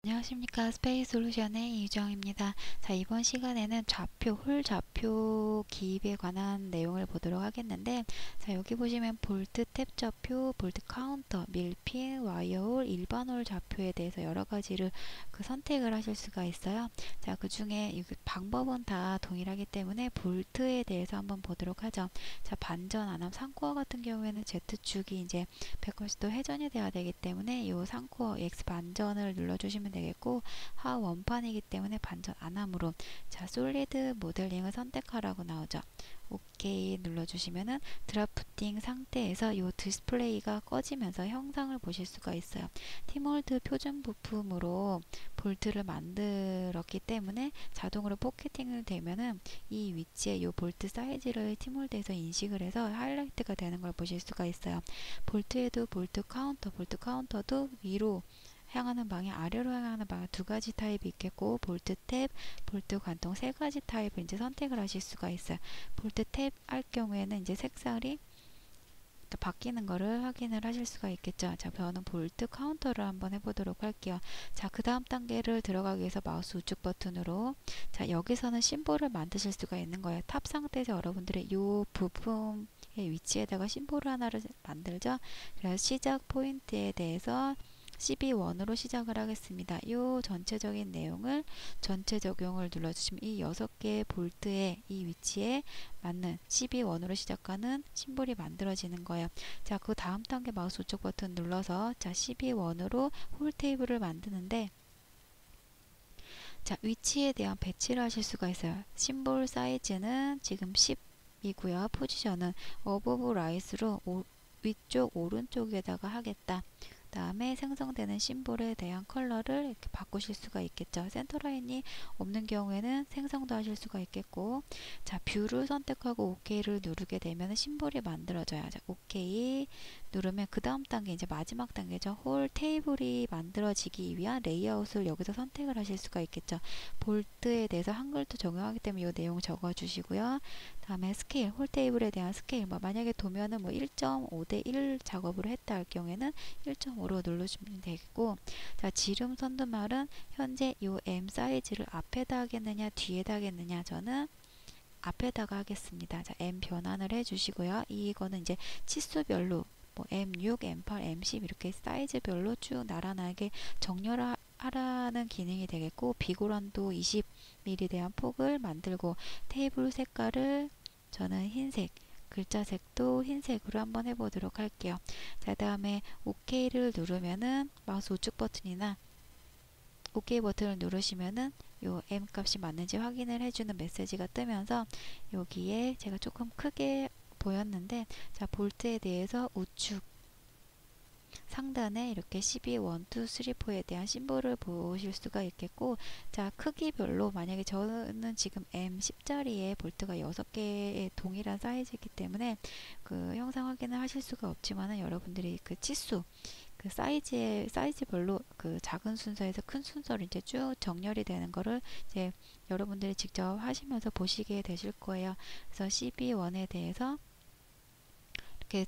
안녕하십니까. 스페이스 솔루션의 이주영입니다. 자, 이번 시간에는 좌표, 홀 좌표 기입에 관한 내용을 보도록 하겠는데, 자, 여기 보시면 볼트 탭 좌표, 볼트 카운터, 밀핀, 와이어 홀, 일반 홀 좌표에 대해서 여러 가지를 선택을 하실 수가 있어요. 자, 그 중에 방법은 다 동일하기 때문에 볼트에 대해서 한번 보도록 하죠. 자, 반전 안함 상코어 같은 경우에는 Z축이 이제 180도 회전이 돼야 되기 때문에 이 상코어 X 반전을 눌러주시면 되겠고, 하 원판이기 때문에 반전 안함으로, 자, 솔리드 모델링을 선택하라고 나오죠. 오케이 눌러주시면은 드라프팅 상태에서 이 디스플레이가 꺼지면서 형상을 보실 수가 있어요. 티몰드 표준 부품으로 볼트를 만들었기 때문에 자동으로 포켓팅을 되면은 이 위치에 이 볼트 사이즈를 티몰드에서 인식을 해서 하이라이트가 되는 걸 보실 수가 있어요. 볼트에도 볼트 카운터도 위로 향하는 방향, 아래로 향하는 방향 두 가지 타입이 있겠고, 볼트 탭, 볼트 관통 세 가지 타입을 이제 선택을 하실 수가 있어요. 볼트 탭 할 경우에는 이제 색상이 바뀌는 거를 확인을 하실 수가 있겠죠. 자, 저는 볼트 카운터를 한번 해보도록 할게요. 자, 그 다음 단계를 들어가기 위해서 마우스 우측 버튼으로, 자, 여기서는 심볼을 만드실 수가 있는 거예요. 탑 상태에서 여러분들의 이 부품의 위치에다가 심볼을 하나를 만들죠. 그래서 시작 포인트에 대해서 12원으로 시작을 하겠습니다. 이 전체적인 내용을 전체 적용을 눌러주시면 이 6개의 볼트의 이 위치에 맞는 12원으로 시작하는 심볼이 만들어지는 거예요. 자, 그 다음 단계 마우스 우측 버튼 눌러서, 자, 12원으로 홀 테이블을 만드는데, 자, 위치에 대한 배치를 하실 수가 있어요. 심볼 사이즈는 지금 10이고요. 포지션은 어버브 라이스로 위쪽 오른쪽에다가 하겠다. 다음에 생성되는 심볼에 대한 컬러를 이렇게 바꾸실 수가 있겠죠. 센터라인이 없는 경우에는 생성도 하실 수가 있겠고, 자, 뷰를 선택하고 OK를 누르게 되면 심볼이 만들어져요. 자, OK 누르면 그 다음 단계, 이제 마지막 단계죠. 홀 테이블이 만들어지기 위한 레이아웃을 여기서 선택을 하실 수가 있겠죠. 볼트에 대해서 한글도 적용하기 때문에 이 내용 적어주시고요. 다음에 스케일, 홀 테이블에 대한 스케일, 만약에 도면은 1.5대 1 작업으로 했다 할 경우에는 1.5로 눌러주면 되겠고, 자, 지름 선두말은 현재 이 M 사이즈를 앞에다 하겠느냐 뒤에다 하겠느냐, 저는 앞에다가 하겠습니다. 자, M 변환을 해주시고요. 이거는 이제 치수별로 M6, M8, M10 이렇게 사이즈별로 쭉 나란하게 정렬하라는 기능이 되겠고, 비고란도 20mm에 대한 폭을 만들고, 테이블 색깔을 저는 흰색, 글자 색도 흰색으로 한번 해보도록 할게요. 자, 다음에 OK를 누르면은 마우스 우측 버튼이나 OK 버튼을 누르시면은 요 M 값이 맞는지 확인을 해주는 메시지가 뜨면서, 여기에 제가 조금 크게 보였는데, 자, 볼트에 대해서 우측 상단에 이렇게 12, 1, 2, 3, 4에 대한 심볼을 보실 수가 있겠고, 자, 크기별로 만약에 저는 지금 M10짜리에 볼트가 6개의 동일한 사이즈이기 때문에 그 형상 확인을 하실 수가 없지만은, 여러분들이 그 치수, 그 사이즈별로 그 작은 순서에서 큰 순서로 이제 쭉 정렬이 되는 거를 이제 여러분들이 직접 하시면서 보시게 되실 거예요. 그래서 12원에 대해서 이렇게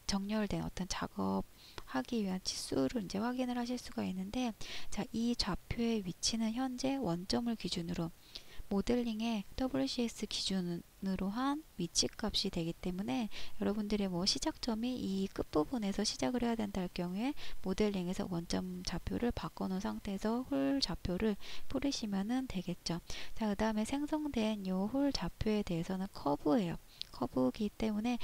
정렬된 어떤 작업하기 위한 치수를 이제 확인을 하실 수가 있는데, 자, 이 좌표의 위치는 현재 원점을 기준으로 모델링의 WCS 기준으로 한 위치 값이 되기 때문에, 여러분들의 시작점이 이 끝부분에서 시작을 해야 된다 할 경우에 모델링에서 원점 좌표를 바꿔놓은 상태에서 홀 좌표를 뿌리시면 되겠죠. 자, 그 다음에 생성된 이 홀 좌표에 대해서는 커브예요. 커브이기 때문에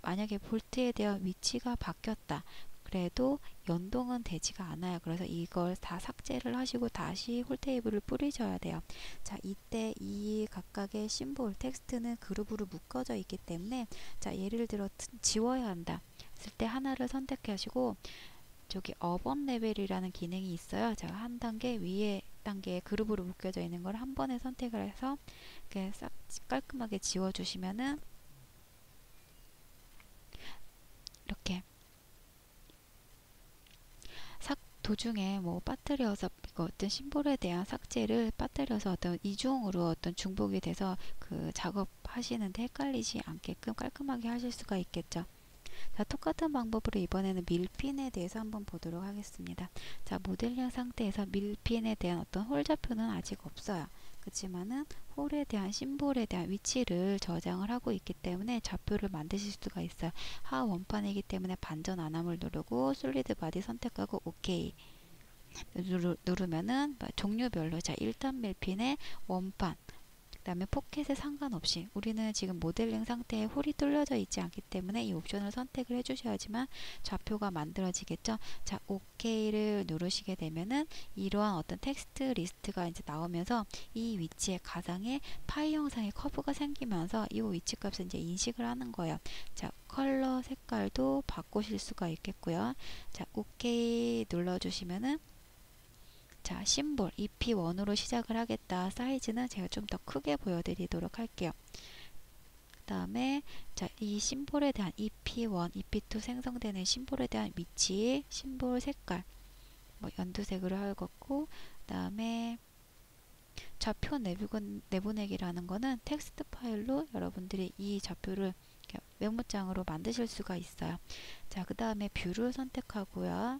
만약에 볼트에 대한 위치가 바뀌었다 그래도 연동은 되지가 않아요. 그래서 이걸 다 삭제를 하시고 다시 홀 테이블을 뿌리셔야 돼요. 자, 이때 이 각각의 심볼, 텍스트는 그룹으로 묶어져 있기 때문에, 자, 예를 들어 지워야 한다 했을 때 하나를 선택하시고, 저기 업원 레벨이라는 기능이 있어요. 자, 한 단계 위에 단계에 그룹으로 묶여져 있는 걸 한 번에 선택을 해서 이렇게 싹 깔끔하게 지워주시면은 이렇게 도중에 빠뜨려서 어떤 심볼에 대한 삭제를 빠뜨려서 어떤 이중으로 어떤 중복이 돼서 그 작업하시는데 헷갈리지 않게끔 깔끔하게 하실 수가 있겠죠. 자, 똑같은 방법으로 이번에는 밀핀에 대해서 한번 보도록 하겠습니다. 자, 모델링 상태에서 밀핀에 대한 어떤 홀 좌표는 아직 없어요. 그렇지만은 홀에 대한 심볼에 대한 위치를 저장을 하고 있기 때문에 좌표를 만드실 수가 있어요. 하 원판이기 때문에 반전 안함을 누르고 솔리드 바디 선택하고 OK 누르면은 종류별로, 자, 1단 밀핀의 원판, 그 다음에 포켓에 상관없이 우리는 지금 모델링 상태에 홀이 뚫려져 있지 않기 때문에 이 옵션을 선택을 해주셔야지만 좌표가 만들어지겠죠. 자, OK를 누르시게 되면은 이러한 어떤 텍스트 리스트가 이제 나오면서 이 위치에 가상의 파이 형상의 커브가 생기면서 이 위치 값을 이제 인식을 하는 거예요. 자, 컬러 색깔도 바꾸실 수가 있겠고요. 자, OK 눌러주시면은, 자, 심볼 EP1으로 시작을 하겠다. 사이즈는 제가 좀 더 크게 보여드리도록 할게요. 그 다음에, 자, 이 심볼에 대한 EP1, EP2 생성되는 심볼에 대한 위치, 심볼 색깔, 뭐 연두색으로 하겠고, 그 다음에 좌표 내보내기라는 거는 텍스트 파일로 여러분들이 이 좌표를 메모장으로 만드실 수가 있어요. 자, 그 다음에 뷰를 선택하고요.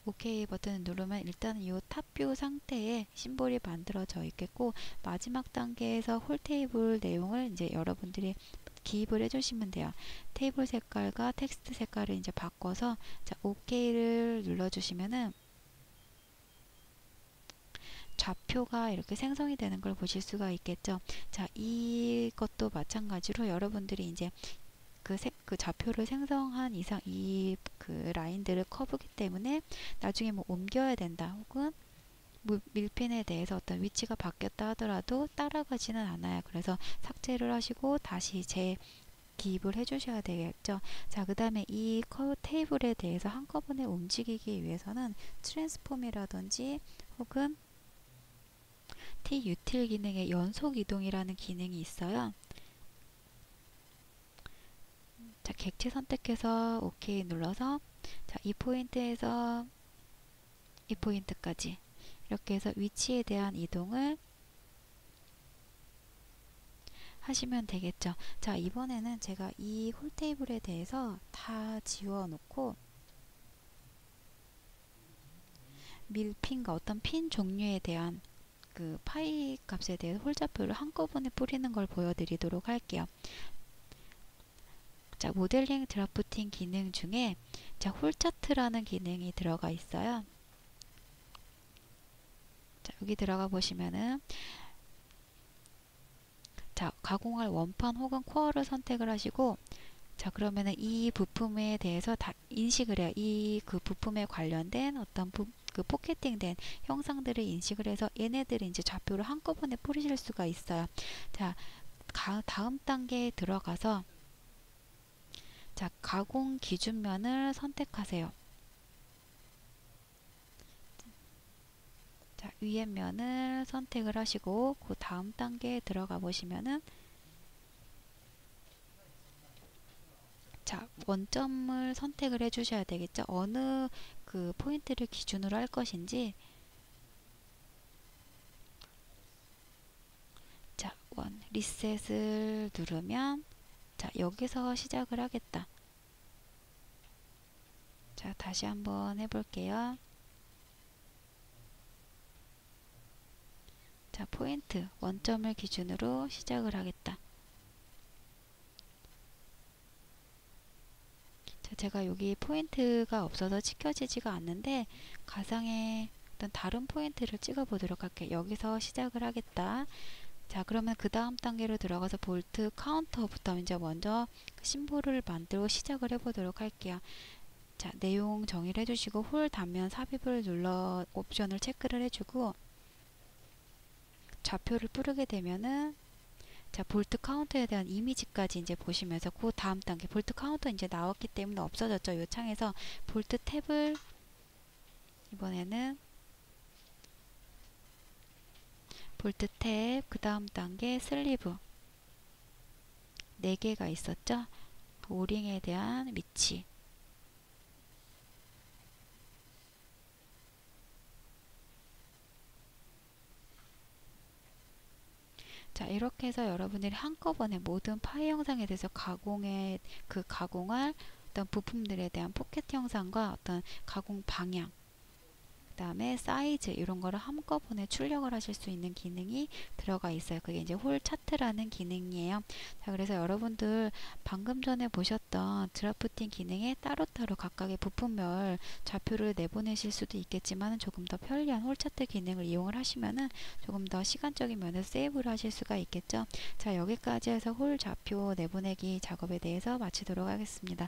OK 버튼을 누르면 일단 이 탑뷰 상태에 심볼이 만들어져 있겠고, 마지막 단계에서 홀 테이블 내용을 이제 여러분들이 기입을 해주시면 돼요. 테이블 색깔과 텍스트 색깔을 이제 바꿔서, 자, OK를 눌러주시면은 좌표가 이렇게 생성이 되는 걸 보실 수가 있겠죠. 자, 이것도 마찬가지로 여러분들이 이제 그 좌표를 생성한 이상 이 그 라인들을 커브기 때문에 나중에 뭐 옮겨야 된다 혹은 밀핀에 대해서 어떤 위치가 바뀌었다 하더라도 따라가지는 않아요. 그래서 삭제를 하시고 다시 재기입을 해주셔야 되겠죠. 자, 그 다음에 이 테이블에 대해서 한꺼번에 움직이기 위해서는 트랜스폼이라든지 혹은 T-util 기능의 연속 이동이라는 기능이 있어요. 자, 객체 선택해서 OK 눌러서, 자, 이 포인트에서 이 포인트까지 이렇게 해서 위치에 대한 이동을 하시면 되겠죠. 자, 이번에는 제가 이 홀 테이블에 대해서 다 지워 놓고 밀핀과 어떤 핀 종류에 대한 그 파이 값에 대해 홀 좌표를 한꺼번에 뿌리는 걸 보여드리도록 할게요. 자, 모델링 드라프팅 기능 중에, 자, 홀 차트라는 기능이 들어가 있어요. 자, 여기 들어가 보시면은, 자, 가공할 원판 혹은 코어를 선택을 하시고, 자, 그러면은 이 부품에 대해서 다 인식을 해요. 이 그 부품에 관련된 어떤 그 포켓팅된 형상들을 인식을 해서 얘네들이 이제 좌표를 한꺼번에 뿌리실 수가 있어요. 자, 다음 단계에 들어가서, 자, 가공 기준면을 선택하세요. 자, 위에 면을 선택을 하시고 그 다음 단계에 들어가 보시면은, 자, 원점을 선택을 해 주셔야 되겠죠. 어느 그 포인트를 기준으로 할 것인지. 자, 리셋을 누르면, 자, 여기서 시작을 하겠다. 자, 다시 한번 해볼게요. 자, 포인트 원점을 기준으로 시작을 하겠다. 자, 제가 여기 포인트가 없어서 찍혀지지가 않는데 가상의 어떤 다른 포인트를 찍어 보도록 할게요. 여기서 시작을 하겠다. 자, 그러면 그 다음 단계로 들어가서 볼트 카운터부터 이제 먼저 그 심볼을 만들고 시작을 해보도록 할게요. 자, 내용 정의를 해주시고 홀 단면 삽입을 눌러 옵션을 체크를 해주고, 좌표를 뿌리게 되면은, 자, 볼트 카운터에 대한 이미지까지 이제 보시면서 그 다음 단계 볼트 카운터 이제 나왔기 때문에 없어졌죠. 이 창에서 볼트 탭을 이번에는 볼트 탭, 그 다음 단계 슬리브 4개가 있었죠. 오링에 대한 위치, 자, 이렇게 해서 여러분들이 한꺼번에 모든 파일 영상에 대해서 가공할 어떤 부품들에 대한 포켓 영상과 어떤 가공 방향, 그 다음에 사이즈 이런 거를 한꺼번에 출력을 하실 수 있는 기능이 들어가 있어요. 그게 이제 홀 차트라는 기능이에요. 자, 그래서 여러분들 방금 전에 보셨던 드라프팅 기능에 따로따로 각각의 부품별 좌표를 내보내실 수도 있겠지만 조금 더 편리한 홀 차트 기능을 이용을 하시면은 조금 더 시간적인 면에서 세이브를 하실 수가 있겠죠. 자, 여기까지 해서 홀 좌표 내보내기 작업에 대해서 마치도록 하겠습니다.